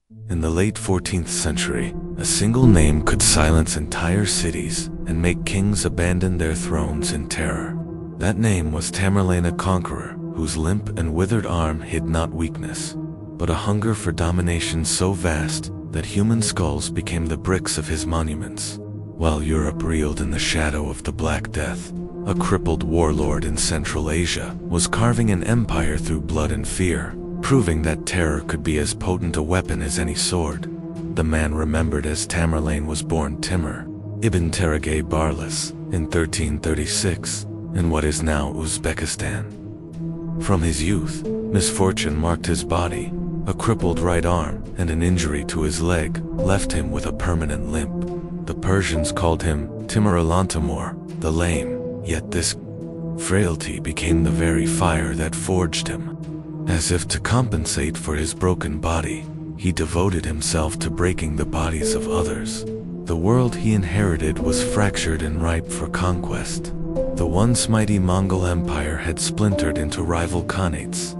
In the late 14th century, a single name could silence entire cities and make kings abandon their thrones in terror. That name was Tamerlane the Conqueror, whose limp and withered arm hid not weakness, but a hunger for domination so vast that human skulls became the bricks of his monuments. While Europe reeled in the shadow of the Black Death, a crippled warlord in Central Asia was carving an empire through blood and fear, proving that terror could be as potent a weapon as any sword. The man remembered as Tamerlane was born Timur ibn Teragay Barlas in 1336 in what is now Uzbekistan. From his youth, misfortune marked his body. A crippled right arm and an injury to his leg left him with a permanent limp. The Persians called him Timur-Timur, the lame, yet this frailty became the very fire that forged him. As if to compensate for his broken body, he devoted himself to breaking the bodies of others. The world he inherited was fractured and ripe for conquest. The once mighty Mongol Empire had splintered into rival khanates.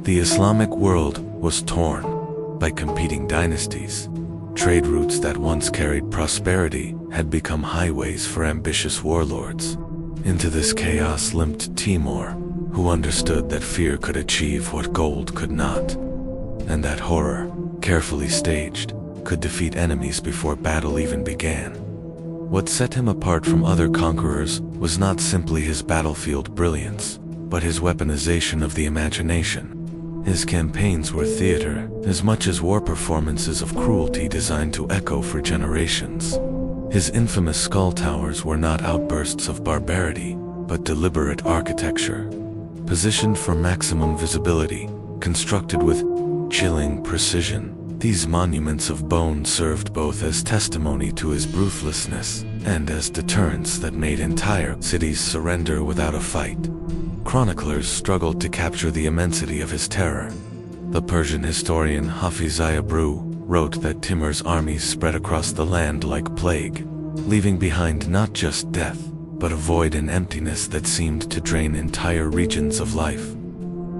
The Islamic world was torn by competing dynasties. Trade routes that once carried prosperity had become highways for ambitious warlords. Into this chaos limped Timur, who understood that fear could achieve what gold could not, and that horror, carefully staged, could defeat enemies before battle even began. What set him apart from other conquerors was not simply his battlefield brilliance, but his weaponization of the imagination. His campaigns were theater as much as war performances of cruelty designed to echo for generations. His infamous skull towers were not outbursts of barbarity, but deliberate architecture. Positioned for maximum visibility, constructed with chilling precision, these monuments of bone served both as testimony to his ruthlessness and as deterrents that made entire cities surrender without a fight. Chroniclers struggled to capture the immensity of his terror. The Persian historian Hafiz Ayabru wrote that Timur's armies spread across the land like plague, leaving behind not just death, but a void and emptiness that seemed to drain entire regions of life.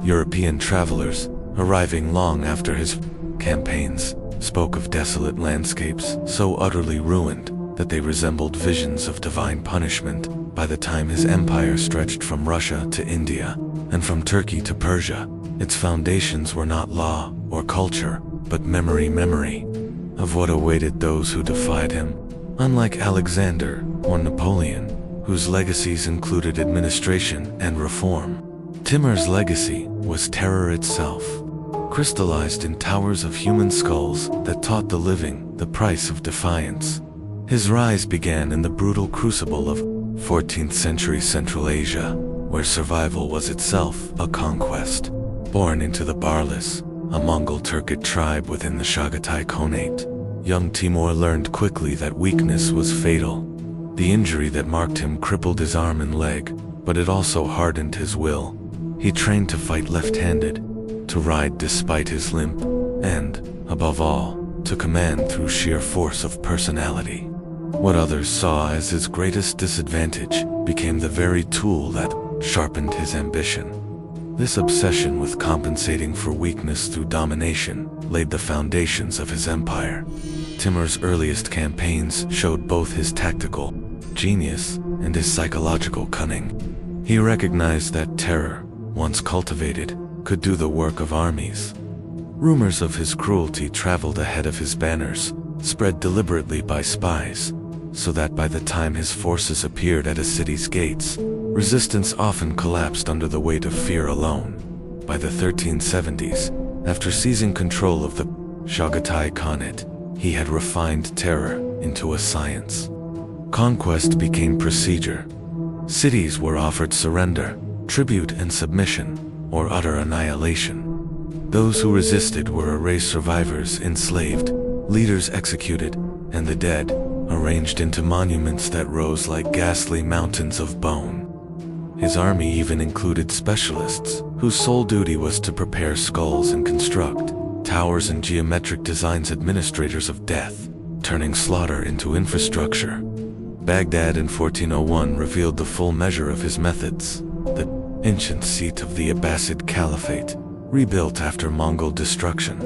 European travelers, arriving long after his campaigns, spoke of desolate landscapes so utterly ruined that they resembled visions of divine punishment. By the time his empire stretched from Russia to India, and from Turkey to Persia, its foundations were not law or culture, but memory of what awaited those who defied him. Unlike Alexander or Napoleon, whose legacies included administration and reform, Timur's legacy was terror itself, crystallized in towers of human skulls that taught the living the price of defiance. His rise began in the brutal crucible of 14th century Central Asia, where survival was itself a conquest. Born into the Barlas, a Mongol Turkic tribe within the Chagatai Khanate, young Timur learned quickly that weakness was fatal. The injury that marked him crippled his arm and leg, but it also hardened his will. He trained to fight left-handed, to ride despite his limp, and, above all, to command through sheer force of personality. What others saw as his greatest disadvantage became the very tool that sharpened his ambition. This obsession with compensating for weakness through domination laid the foundations of his empire. Timur's earliest campaigns showed both his tactical genius and his psychological cunning. He recognized that terror, once cultivated, could do the work of armies. Rumors of his cruelty traveled ahead of his banners, spread deliberately by spies, so that by the time his forces appeared at a city's gates, resistance often collapsed under the weight of fear alone. By the 1370s, after seizing control of the Chagatai Khanate, he had refined terror into a science. Conquest became procedure. Cities were offered surrender, tribute and submission, or utter annihilation. Those who resisted were erased, survivors enslaved, leaders executed, and the dead arranged into monuments that rose like ghastly mountains of bone. His army even included specialists, whose sole duty was to prepare skulls and construct towers and geometric designs, administrators of death, turning slaughter into infrastructure. Baghdad in 1401 revealed the full measure of his methods. The ancient seat of the Abbasid Caliphate, rebuilt after Mongol destruction,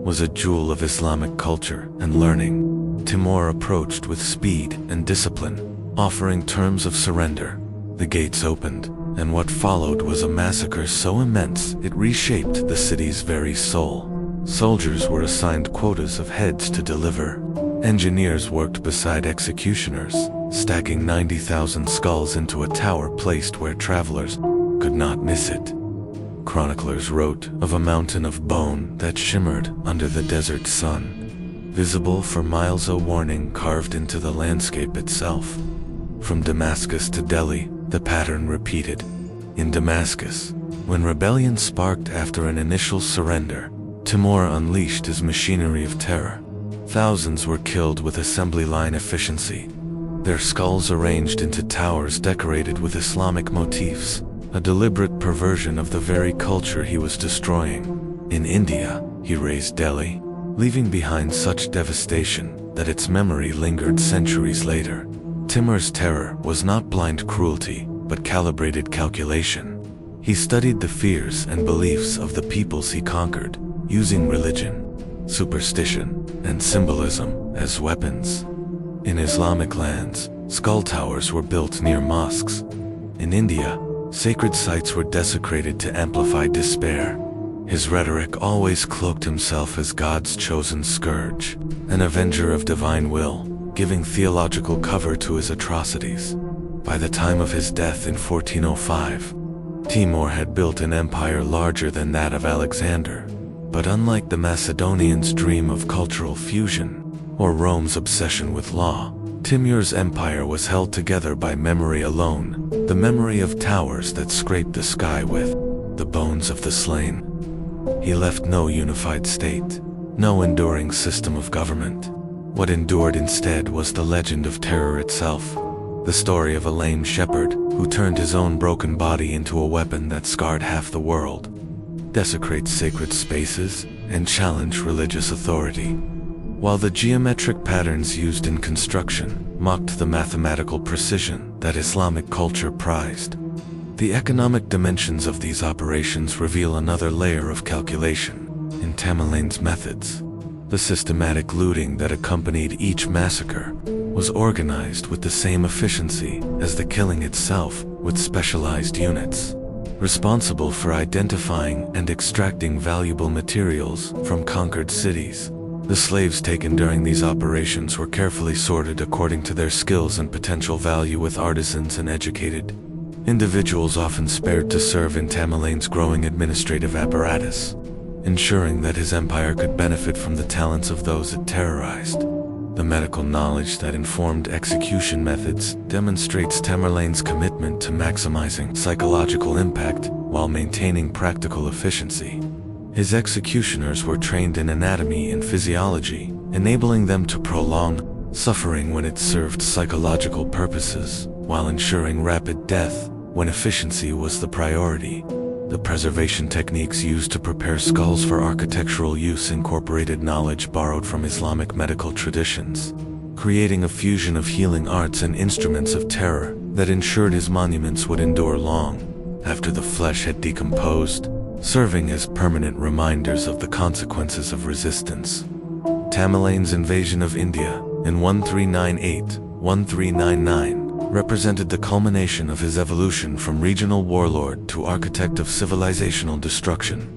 was a jewel of Islamic culture and learning. Timur approached with speed and discipline, offering terms of surrender. The gates opened, and what followed was a massacre so immense it reshaped the city's very soul. Soldiers were assigned quotas of heads to deliver. Engineers worked beside executioners, stacking 90,000 skulls into a tower placed where travelers could not miss it. Chroniclers wrote of a mountain of bone that shimmered under the desert sun, visible for miles, a warning carved into the landscape itself. From Damascus to Delhi, the pattern repeated. In Damascus, when rebellion sparked after an initial surrender, Timur unleashed his machinery of terror. Thousands were killed with assembly line efficiency, their skulls arranged into towers decorated with Islamic motifs, a deliberate perversion of the very culture he was destroying. In India, he razed Delhi, leaving behind such devastation that its memory lingered centuries later. Timur's terror was not blind cruelty, but calibrated calculation. He studied the fears and beliefs of the peoples he conquered, using religion, superstition, and symbolism as weapons. In Islamic lands, skull towers were built near mosques. In India, sacred sites were desecrated to amplify despair. His rhetoric always cloaked himself as God's chosen scourge, an avenger of divine will, giving theological cover to his atrocities. By the time of his death in 1405, Timur had built an empire larger than that of Alexander. But unlike the Macedonians' dream of cultural fusion, or Rome's obsession with law, Timur's empire was held together by memory alone, the memory of towers that scraped the sky with the bones of the slain. He left no unified state, no enduring system of government. What endured instead was the legend of terror itself, the story of a lame shepherd who turned his own broken body into a weapon that scarred half the world, desecrates sacred spaces, and challenged religious authority. While the geometric patterns used in construction mocked the mathematical precision that Islamic culture prized, the economic dimensions of these operations reveal another layer of calculation in Tamerlane's methods. The systematic looting that accompanied each massacre was organized with the same efficiency as the killing itself, with specialized units responsible for identifying and extracting valuable materials from conquered cities. The slaves taken during these operations were carefully sorted according to their skills and potential value, with artisans and educated individuals often spared to serve in Tamerlane's growing administrative apparatus, ensuring that his empire could benefit from the talents of those it terrorized. The medical knowledge that informed execution methods demonstrates Tamerlane's commitment to maximizing psychological impact while maintaining practical efficiency. His executioners were trained in anatomy and physiology, enabling them to prolong suffering when it served psychological purposes, while ensuring rapid death when efficiency was the priority. The preservation techniques used to prepare skulls for architectural use incorporated knowledge borrowed from Islamic medical traditions, creating a fusion of healing arts and instruments of terror that ensured his monuments would endure long after the flesh had decomposed, serving as permanent reminders of the consequences of resistance. Tamerlane's invasion of India in 1398-1399 represented the culmination of his evolution from regional warlord to architect of civilizational destruction.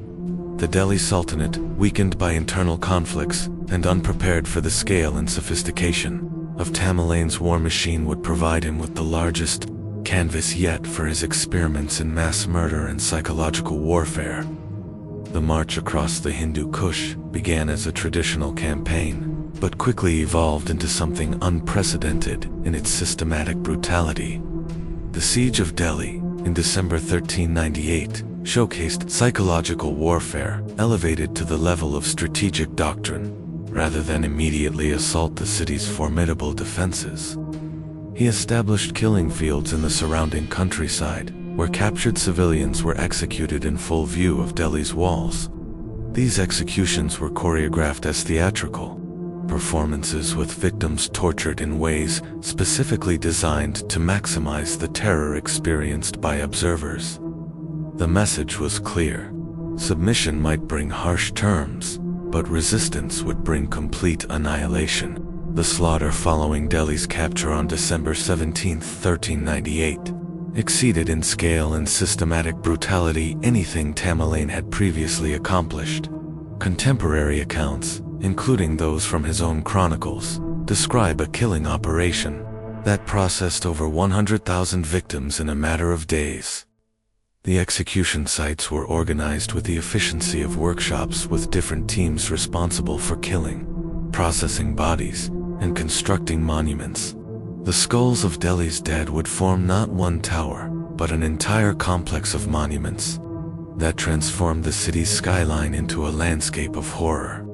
The Delhi Sultanate, weakened by internal conflicts and unprepared for the scale and sophistication of Tamerlane's war machine, would provide him with the largest canvas yet for his experiments in mass murder and psychological warfare. The march across the Hindu Kush began as a traditional campaign, but quickly evolved into something unprecedented in its systematic brutality. The Siege of Delhi in December 1398 showcased psychological warfare elevated to the level of strategic doctrine, rather than immediately assault the city's formidable defenses. He established killing fields in the surrounding countryside, where captured civilians were executed in full view of Delhi's walls. These executions were choreographed as theatrical performances, with victims tortured in ways specifically designed to maximize the terror experienced by observers. The message was clear: submission might bring harsh terms, but resistance would bring complete annihilation. The slaughter following Delhi's capture on December 17, 1398, exceeded in scale and systematic brutality anything Tamerlane had previously accomplished. Contemporary accounts, including those from his own chronicles, describe a killing operation that processed over 100,000 victims in a matter of days. The execution sites were organized with the efficiency of workshops with different teams responsible for killing, processing bodies, and constructing monuments. The skulls of Delhi's dead would form not one tower, but an entire complex of monuments that transformed the city's skyline into a landscape of horror.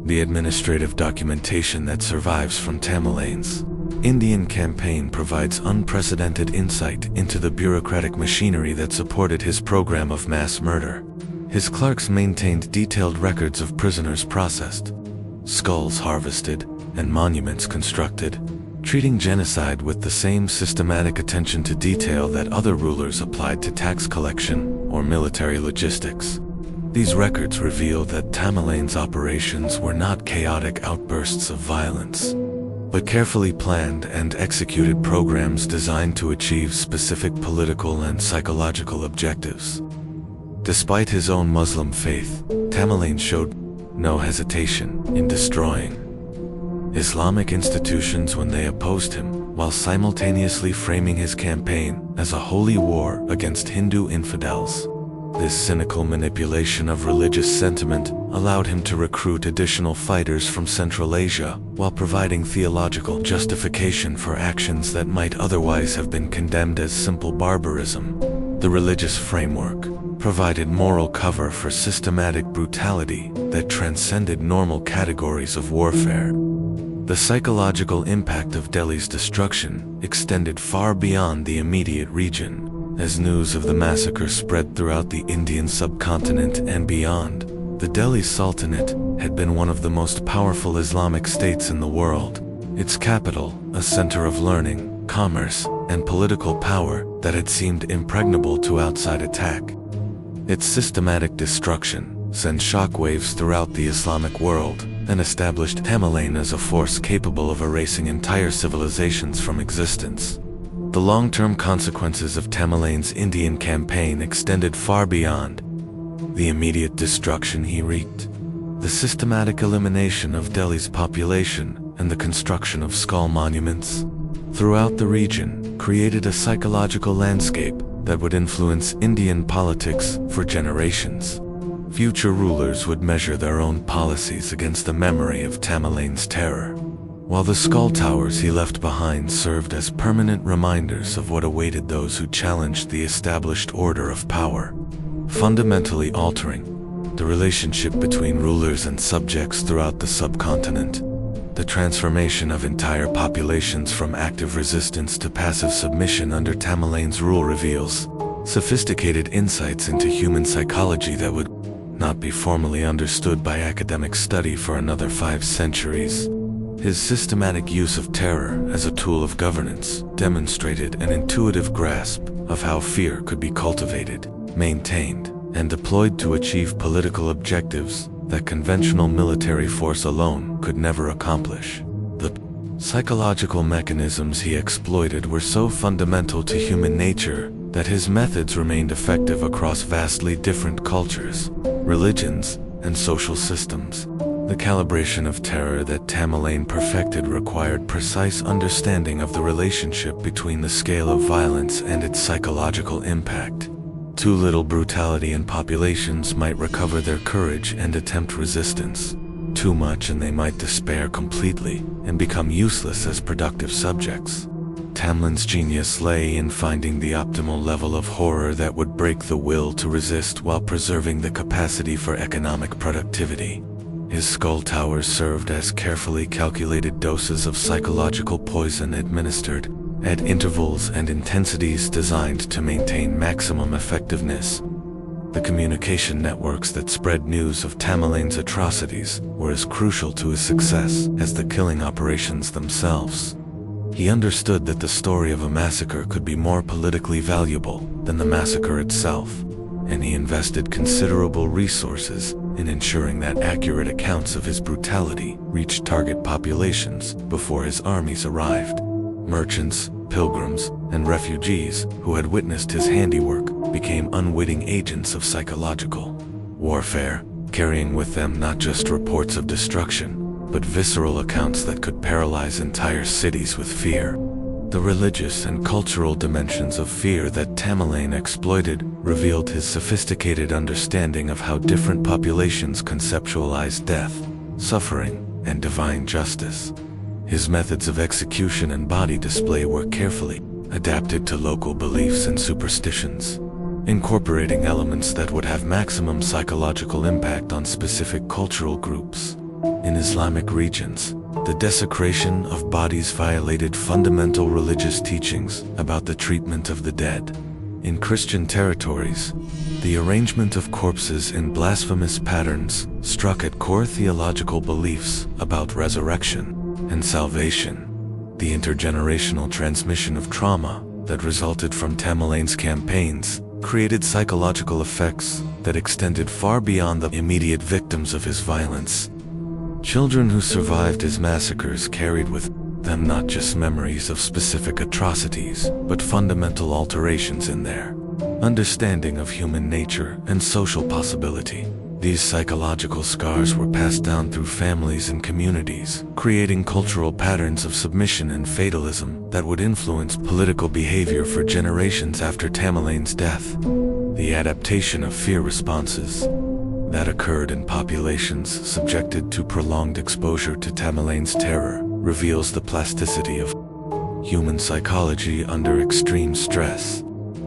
The administrative documentation that survives from Tamerlane's Indian campaign provides unprecedented insight into the bureaucratic machinery that supported his program of mass murder. His clerks maintained detailed records of prisoners processed, skulls harvested, and monuments constructed, treating genocide with the same systematic attention to detail that other rulers applied to tax collection or military logistics. These records reveal that Tamerlane's operations were not chaotic outbursts of violence, but carefully planned and executed programs designed to achieve specific political and psychological objectives. Despite his own Muslim faith, Tamerlane showed no hesitation in destroying Islamic institutions when they opposed him, while simultaneously framing his campaign as a holy war against Hindu infidels. This cynical manipulation of religious sentiment allowed him to recruit additional fighters from Central Asia while providing theological justification for actions that might otherwise have been condemned as simple barbarism. The religious framework provided moral cover for systematic brutality that transcended normal categories of warfare. The psychological impact of Delhi's destruction extended far beyond the immediate region. As news of the massacre spread throughout the Indian subcontinent and beyond, the Delhi Sultanate had been one of the most powerful Islamic states in the world. Its capital, a center of learning, commerce, and political power that had seemed impregnable to outside attack. Its systematic destruction sent shockwaves throughout the Islamic world and established Tamerlane as a force capable of erasing entire civilizations from existence. The long-term consequences of Tamerlane's Indian campaign extended far beyond the immediate destruction he wreaked. The systematic elimination of Delhi's population and the construction of skull monuments throughout the region created a psychological landscape that would influence Indian politics for generations. Future rulers would measure their own policies against the memory of Tamerlane's terror, while the skull towers he left behind served as permanent reminders of what awaited those who challenged the established order of power, fundamentally altering the relationship between rulers and subjects throughout the subcontinent. The transformation of entire populations from active resistance to passive submission under Tamerlane's rule reveals sophisticated insights into human psychology that would not be formally understood by academic study for another 5 centuries. His systematic use of terror as a tool of governance demonstrated an intuitive grasp of how fear could be cultivated, maintained, and deployed to achieve political objectives that conventional military force alone could never accomplish. The psychological mechanisms he exploited were so fundamental to human nature that his methods remained effective across vastly different cultures, religions, and social systems. The calibration of terror that Tamerlane perfected required precise understanding of the relationship between the scale of violence and its psychological impact. Too little brutality and populations might recover their courage and attempt resistance. Too much and they might despair completely and become useless as productive subjects. Tamerlane's genius lay in finding the optimal level of horror that would break the will to resist while preserving the capacity for economic productivity. His skull towers served as carefully calculated doses of psychological poison administered at intervals and intensities designed to maintain maximum effectiveness. The communication networks that spread news of Tamerlane's atrocities were as crucial to his success as the killing operations themselves. He understood that the story of a massacre could be more politically valuable than the massacre itself, and he invested considerable resources in ensuring that accurate accounts of his brutality reached target populations before his armies arrived. Merchants, pilgrims, and refugees who had witnessed his handiwork became unwitting agents of psychological warfare, carrying with them not just reports of destruction, but visceral accounts that could paralyze entire cities with fear. The religious and cultural dimensions of fear that Tamerlane exploited revealed his sophisticated understanding of how different populations conceptualize death, suffering, and divine justice. His methods of execution and body display were carefully adapted to local beliefs and superstitions, incorporating elements that would have maximum psychological impact on specific cultural groups. In Islamic regions, the desecration of bodies violated fundamental religious teachings about the treatment of the dead. In Christian territories, the arrangement of corpses in blasphemous patterns struck at core theological beliefs about resurrection and salvation. The intergenerational transmission of trauma that resulted from Tamerlane's campaigns created psychological effects that extended far beyond the immediate victims of his violence. Children who survived his massacres carried with them not just memories of specific atrocities, but fundamental alterations in their understanding of human nature and social possibility. These psychological scars were passed down through families and communities, creating cultural patterns of submission and fatalism that would influence political behavior for generations after Tamerlane's death. The adaptation of fear responses that occurred in populations subjected to prolonged exposure to Tamerlane's terror reveals the plasticity of human psychology under extreme stress.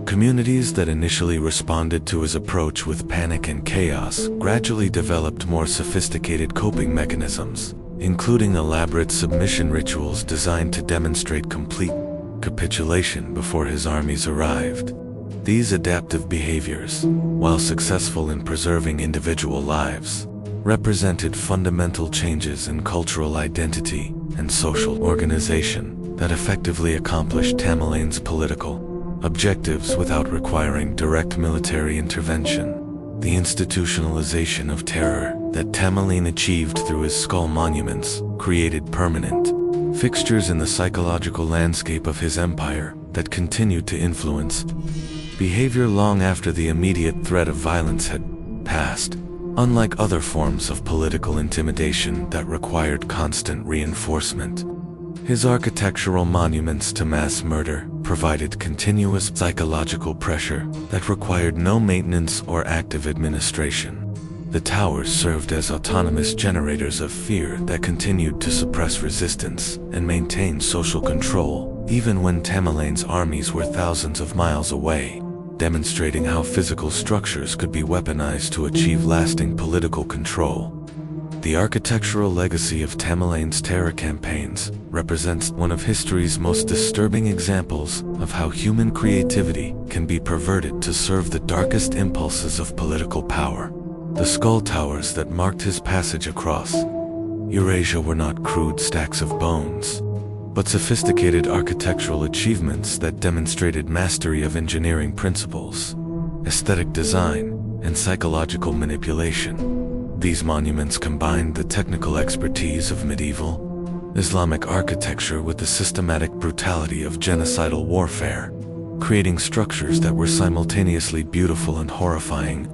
Communities that initially responded to his approach with panic and chaos gradually developed more sophisticated coping mechanisms, including elaborate submission rituals designed to demonstrate complete capitulation before his armies arrived. These adaptive behaviors, while successful in preserving individual lives, represented fundamental changes in cultural identity and social organization that effectively accomplished Tamerlane's political objectives without requiring direct military intervention. The institutionalization of terror that Tamerlane achieved through his skull monuments created permanent fixtures in the psychological landscape of his empire that continued to influence behavior long after the immediate threat of violence had passed. Unlike other forms of political intimidation that required constant reinforcement, his architectural monuments to mass murder provided continuous psychological pressure that required no maintenance or active administration. The towers served as autonomous generators of fear that continued to suppress resistance and maintain social control, even when Tamerlane's armies were thousands of miles away, demonstrating how physical structures could be weaponized to achieve lasting political control. The architectural legacy of Tamerlane's terror campaigns represents one of history's most disturbing examples of how human creativity can be perverted to serve the darkest impulses of political power. The skull towers that marked his passage across Eurasia were not crude stacks of bones, but sophisticated architectural achievements that demonstrated mastery of engineering principles, aesthetic design, and psychological manipulation. These monuments combined the technical expertise of medieval Islamic architecture with the systematic brutality of genocidal warfare, creating structures that were simultaneously beautiful and horrifying.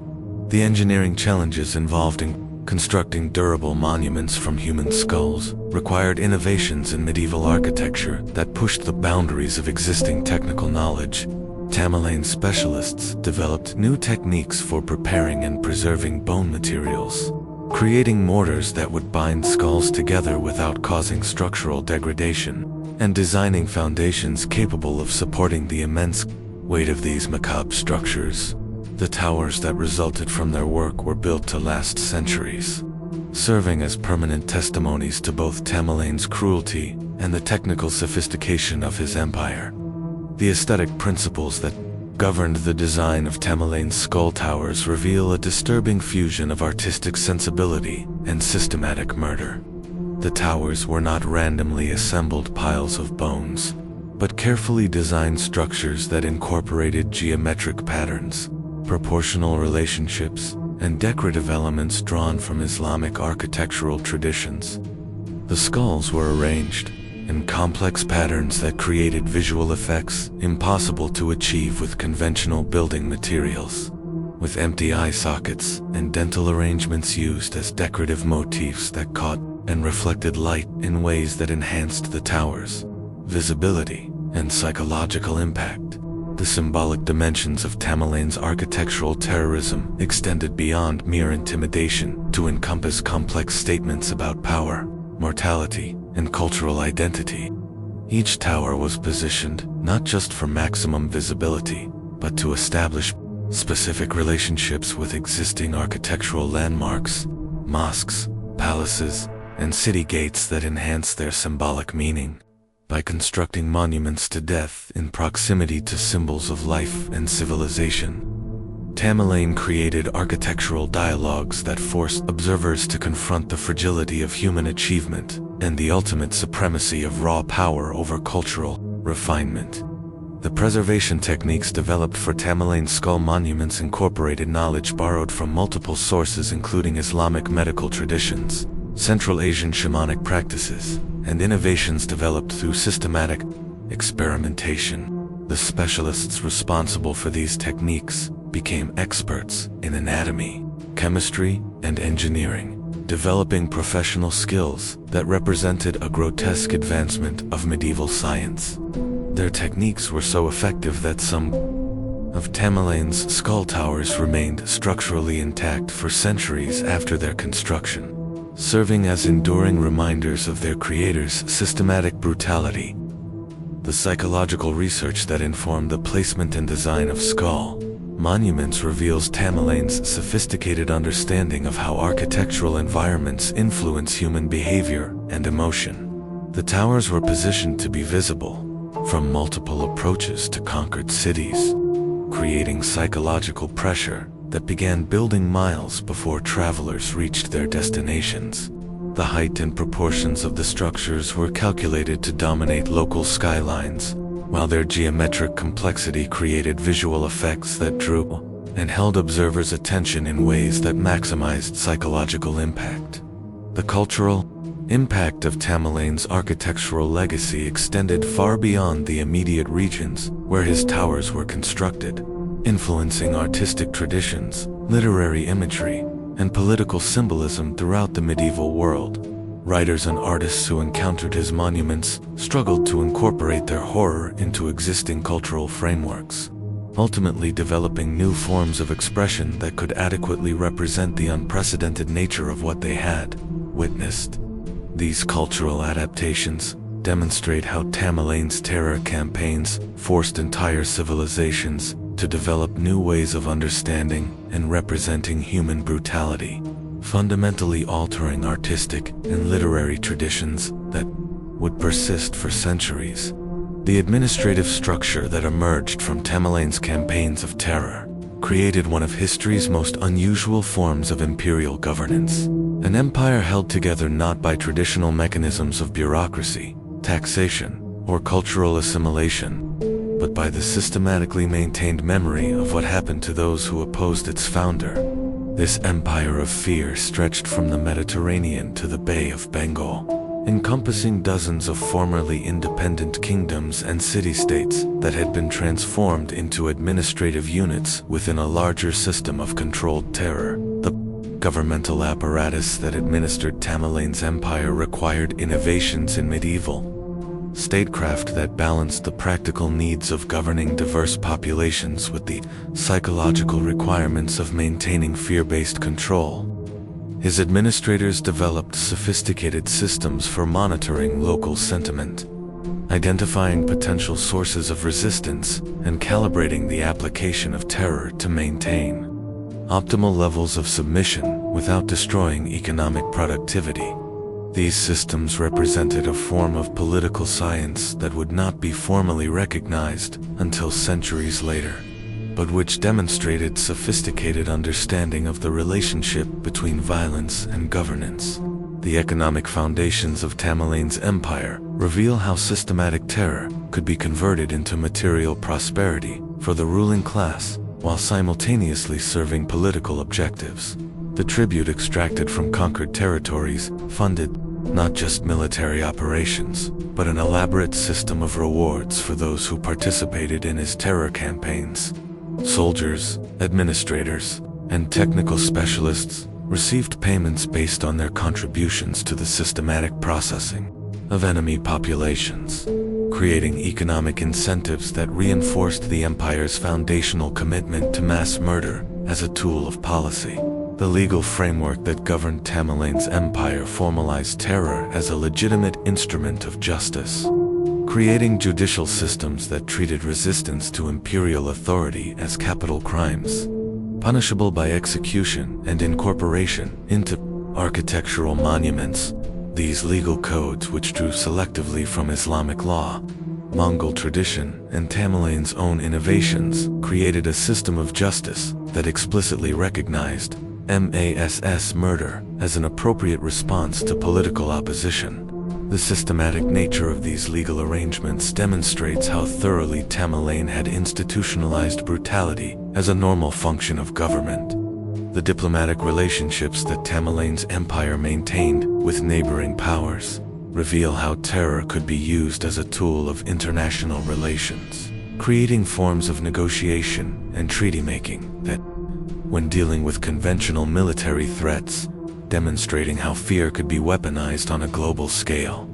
The engineering challenges involved in constructing durable monuments from human skulls required innovations in medieval architecture that pushed the boundaries of existing technical knowledge. Tamerlane specialists developed new techniques for preparing and preserving bone materials, creating mortars that would bind skulls together without causing structural degradation, and designing foundations capable of supporting the immense weight of these macabre structures. The towers that resulted from their work were built to last centuries, serving as permanent testimonies to both Tamerlane's cruelty and the technical sophistication of his empire. The aesthetic principles that governed the design of Tamerlane's skull towers reveal a disturbing fusion of artistic sensibility and systematic murder. The towers were not randomly assembled piles of bones, but carefully designed structures that incorporated geometric patterns, proportional relationships, and decorative elements drawn from Islamic architectural traditions. The skulls were arranged in complex patterns that created visual effects impossible to achieve with conventional building materials, with empty eye sockets and dental arrangements used as decorative motifs that caught and reflected light in ways that enhanced the tower's visibility and psychological impact. The symbolic dimensions of Tamerlane's architectural terrorism extended beyond mere intimidation to encompass complex statements about power, mortality, and cultural identity. Each tower was positioned not just for maximum visibility, but to establish specific relationships with existing architectural landmarks, mosques, palaces, and city gates that enhance their symbolic meaning. By constructing monuments to death in proximity to symbols of life and civilization, Tamerlane created architectural dialogues that forced observers to confront the fragility of human achievement and the ultimate supremacy of raw power over cultural refinement. The preservation techniques developed for Tamerlane's skull monuments incorporated knowledge borrowed from multiple sources, including Islamic medical traditions, Central Asian shamanic practices, and innovations developed through systematic experimentation. The specialists responsible for these techniques became experts in anatomy, chemistry, and engineering, developing professional skills that represented a grotesque advancement of medieval science. Their techniques were so effective that some of Tamerlane's skull towers remained structurally intact for centuries after their construction, serving as enduring reminders of their creators' systematic brutality. The psychological research that informed the placement and design of skull monuments reveals Tamerlane's sophisticated understanding of how architectural environments influence human behavior and emotion. The towers were positioned to be visible from multiple approaches to conquered cities, creating psychological pressure that began building miles before travelers reached their destinations. The height and proportions of the structures were calculated to dominate local skylines, while their geometric complexity created visual effects that drew and held observers' attention in ways that maximized psychological impact. The cultural impact of Tamerlane's architectural legacy extended far beyond the immediate regions where his towers were constructed, influencing artistic traditions, literary imagery, and political symbolism throughout the medieval world. Writers and artists who encountered his monuments struggled to incorporate their horror into existing cultural frameworks, ultimately developing new forms of expression that could adequately represent the unprecedented nature of what they had witnessed. These cultural adaptations demonstrate how Tamerlane's terror campaigns forced entire civilizations to develop new ways of understanding and representing human brutality, fundamentally altering artistic and literary traditions that would persist for centuries. The administrative structure that emerged from Tamerlane's campaigns of terror created one of history's most unusual forms of imperial governance, an empire held together not by traditional mechanisms of bureaucracy, taxation, or cultural assimilation, but by the systematically maintained memory of what happened to those who opposed its founder. This empire of fear stretched from the Mediterranean to the Bay of Bengal, encompassing dozens of formerly independent kingdoms and city-states that had been transformed into administrative units within a larger system of controlled terror. The governmental apparatus that administered Tamerlane's empire required innovations in medieval statecraft that balanced the practical needs of governing diverse populations with the psychological requirements of maintaining fear-based control. His administrators developed sophisticated systems for monitoring local sentiment, identifying potential sources of resistance, and calibrating the application of terror to maintain optimal levels of submission without destroying economic productivity. These systems represented a form of political science that would not be formally recognized until centuries later, but which demonstrated sophisticated understanding of the relationship between violence and governance. The economic foundations of Tamerlane's empire reveal how systematic terror could be converted into material prosperity for the ruling class while simultaneously serving political objectives. The tribute extracted from conquered territories funded not just military operations, but an elaborate system of rewards for those who participated in his terror campaigns. Soldiers, administrators, and technical specialists received payments based on their contributions to the systematic processing of enemy populations, creating economic incentives that reinforced the empire's foundational commitment to mass murder as a tool of policy. The legal framework that governed Tamerlane's empire formalized terror as a legitimate instrument of justice, creating judicial systems that treated resistance to imperial authority as capital crimes, punishable by execution and incorporation into architectural monuments. These legal codes, which drew selectively from Islamic law, Mongol tradition, and Tamerlane's own innovations, created a system of justice that explicitly recognized mass murder as an appropriate response to political opposition. The systematic nature of these legal arrangements demonstrates how thoroughly Tamerlane had institutionalized brutality as a normal function of government. The diplomatic relationships that Tamerlane's empire maintained with neighboring powers reveal how terror could be used as a tool of international relations, creating forms of negotiation and treaty-making that, when dealing with conventional military threats, demonstrating how fear could be weaponized on a global scale.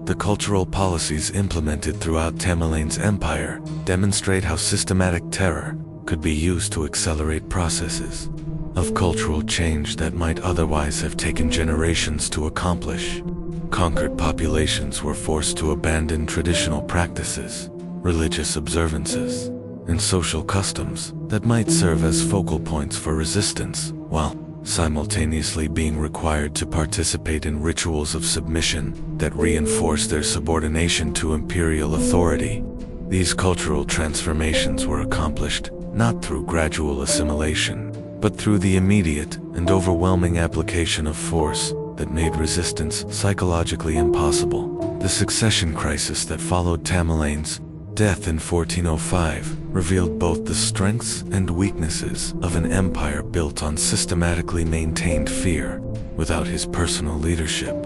The cultural policies implemented throughout Tamerlane's empire demonstrate how systematic terror could be used to accelerate processes of cultural change that might otherwise have taken generations to accomplish. Conquered populations were forced to abandon traditional practices, religious observances, and social customs that might serve as focal points for resistance, while simultaneously being required to participate in rituals of submission that reinforce their subordination to imperial authority. These cultural transformations were accomplished not through gradual assimilation, but through the immediate and overwhelming application of force that made resistance psychologically impossible. The succession crisis that followed Tamerlane's death in 1405 revealed both the strengths and weaknesses of an empire built on systematically maintained fear without his personal leadership.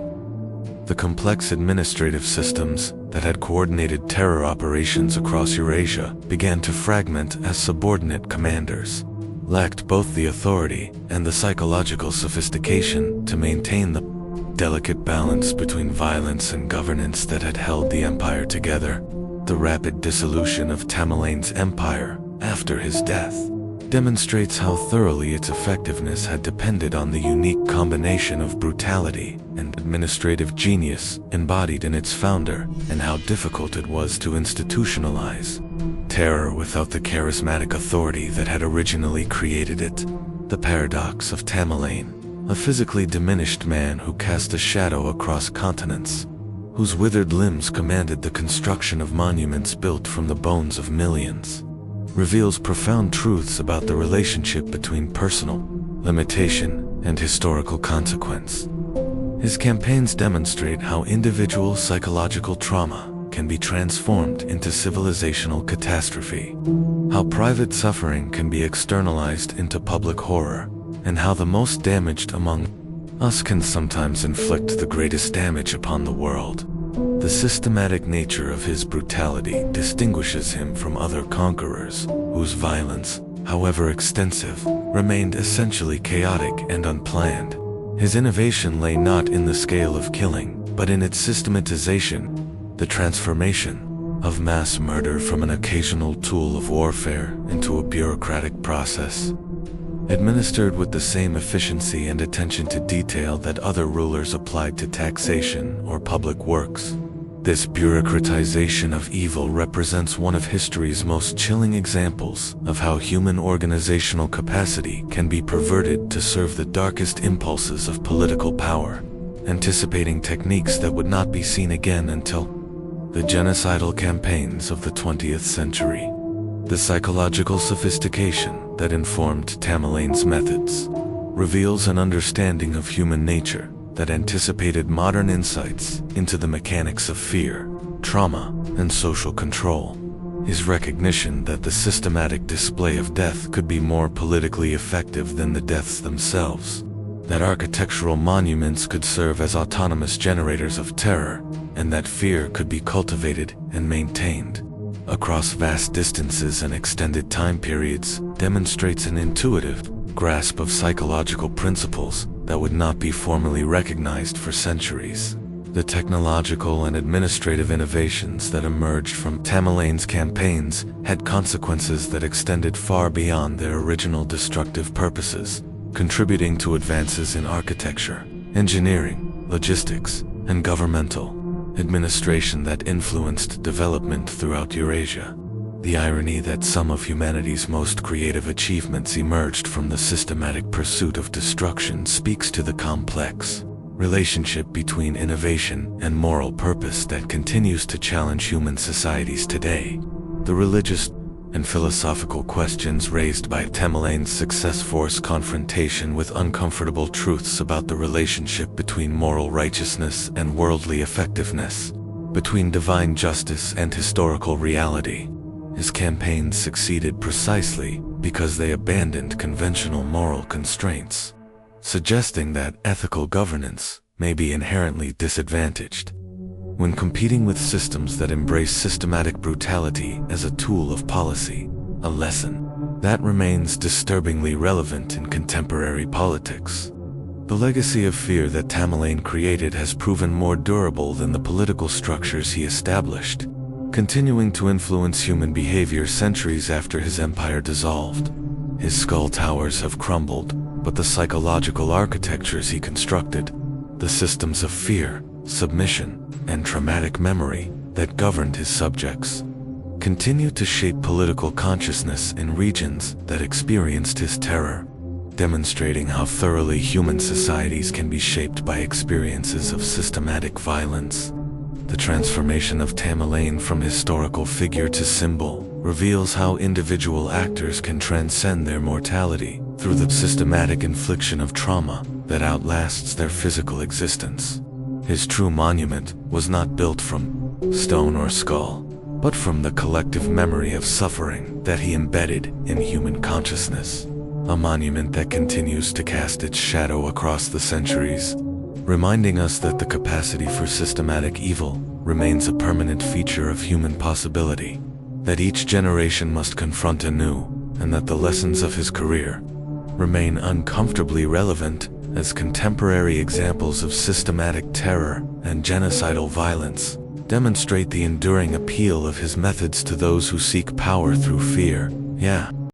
The complex administrative systems that had coordinated terror operations across Eurasia began to fragment as subordinate commanders lacked both the authority and the psychological sophistication to maintain the delicate balance between violence and governance that had held the empire together. The rapid dissolution of Tamerlane's empire after his death demonstrates how thoroughly its effectiveness had depended on the unique combination of brutality and administrative genius embodied in its founder, and how difficult it was to institutionalize terror without the charismatic authority that had originally created it. The paradox of Tamerlane, a physically diminished man who cast a shadow across continents, whose withered limbs commanded the construction of monuments built from the bones of millions, reveals profound truths about the relationship between personal limitation and historical consequence. His campaigns demonstrate how individual psychological trauma can be transformed into civilizational catastrophe, how private suffering can be externalized into public horror, and how the most damaged among us can sometimes inflict the greatest damage upon the world. The systematic nature of his brutality distinguishes him from other conquerors, whose violence, however extensive, remained essentially chaotic and unplanned. His innovation lay not in the scale of killing, but in its systematization, the transformation of mass murder from an occasional tool of warfare into a bureaucratic process, administered with the same efficiency and attention to detail that other rulers applied to taxation or public works. This bureaucratization of evil represents one of history's most chilling examples of how human organizational capacity can be perverted to serve the darkest impulses of political power, anticipating techniques that would not be seen again until the genocidal campaigns of the 20th century. The psychological sophistication that informed Tamerlane's methods reveals an understanding of human nature that anticipated modern insights into the mechanics of fear, trauma, and social control. his recognition that the systematic display of death could be more politically effective than the deaths themselves, that architectural monuments could serve as autonomous generators of terror, and that fear could be cultivated and maintained across vast distances and extended time periods, demonstrates an intuitive grasp of psychological principles that would not be formally recognized for centuries. The technological and administrative innovations that emerged from Tamerlane's campaigns had consequences that extended far beyond their original destructive purposes, contributing to advances in architecture, engineering, logistics, and governmental administration that influenced development throughout Eurasia. The irony that some of humanity's most creative achievements emerged from the systematic pursuit of destruction speaks to the complex relationship between innovation and moral purpose that continues to challenge human societies today. The religious and philosophical questions raised by Tamerlane's success force confrontation with uncomfortable truths about the relationship between moral righteousness and worldly effectiveness, between divine justice and historical reality. His campaigns succeeded precisely because they abandoned conventional moral constraints, suggesting that ethical governance may be inherently disadvantaged when competing with systems that embrace systematic brutality as a tool of policy, a lesson that remains disturbingly relevant in contemporary politics. The legacy of fear that Tamerlane created has proven more durable than the political structures he established, continuing to influence human behavior centuries after his empire dissolved. His skull towers have crumbled, but the psychological architectures he constructed, the systems of fear, submission, and traumatic memory that governed his subjects, continue to shape political consciousness in regions that experienced his terror, demonstrating how thoroughly human societies can be shaped by experiences of systematic violence. The transformation of Tamerlane from historical figure to symbol reveals how individual actors can transcend their mortality through the systematic infliction of trauma that outlasts their physical existence. His true monument was not built from stone or skull, but from the collective memory of suffering that he embedded in human consciousness. A monument that continues to cast its shadow across the centuries, reminding us that the capacity for systematic evil remains a permanent feature of human possibility, that each generation must confront anew, and that the lessons of his career remain uncomfortably relevant as contemporary examples of systematic terror and genocidal violence demonstrate the enduring appeal of his methods to those who seek power through fear. Yeah.